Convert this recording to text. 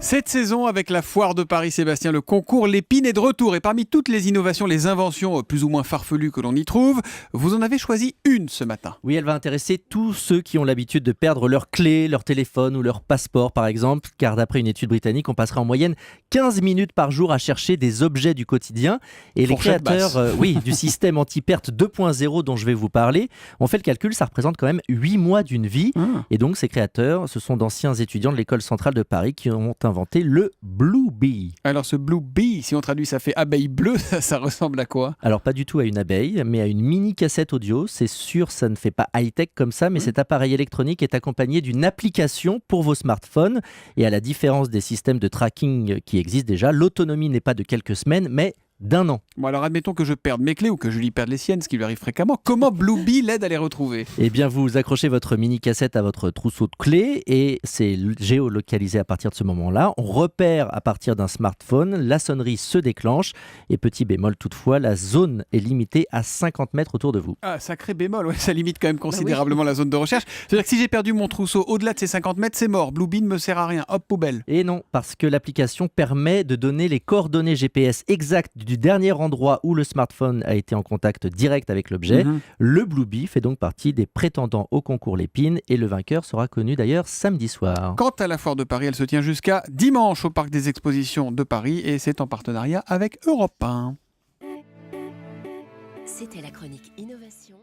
Cette saison, avec la foire de Paris, Sébastien, le concours Lépine est de retour. Et parmi toutes les innovations, les inventions plus ou moins farfelues que l'on y trouve, vous en avez choisi une ce matin. Oui, elle va intéresser tous ceux qui ont l'habitude de perdre leurs clés, leur téléphone ou leur passeport par exemple, car d'après une étude britannique, on passerait en moyenne 15 minutes par jour à chercher des objets du quotidien. Et les Fourchette créateurs du système anti-perte 2.0 dont je vais vous parler, ont fait le calcul, ça représente quand même 8 mois d'une vie. Et donc ces créateurs, ce sont d'anciens étudiants de l'école centrale de Paris qui ont inventé le Blue Bee. Alors ce Blue Bee, si on traduit, ça fait abeille bleue, ça ressemble à quoi? Alors pas du tout à une abeille, mais à une mini cassette audio. C'est sûr, ça ne fait pas high-tech comme ça, mais cet appareil électronique est accompagné d'une application pour vos smartphones. Et à la différence des systèmes de tracking qui existent déjà, l'autonomie n'est pas de quelques semaines, mais d'1 an. Bon alors admettons que je perde mes clés ou que Julie perde les siennes, ce qui lui arrive fréquemment. Comment Blue Bee l'aide à les retrouver? Eh bien, vous accrochez votre mini cassette à votre trousseau de clés et c'est géolocalisé à partir de ce moment-là. On repère à partir d'un smartphone, la sonnerie se déclenche et petit bémol toutefois, la zone est limitée à 50 mètres autour de vous. Ah, sacré bémol, ouais, ça limite quand même considérablement la zone de recherche. C'est-à-dire que si j'ai perdu mon trousseau au-delà de ces 50 mètres, c'est mort. Blue Bee ne me sert à rien. Hop, poubelle. Et non, parce que l'application permet de donner les coordonnées GPS exactes du dernier endroit où le smartphone a été en contact direct avec l'objet. Le Blue Bee fait donc partie des prétendants au concours Lépine et le vainqueur sera connu d'ailleurs samedi soir. Quant à la foire de Paris, elle se tient jusqu'à dimanche au Parc des Expositions de Paris et c'est en partenariat avec Europe 1. C'était la chronique Innovation.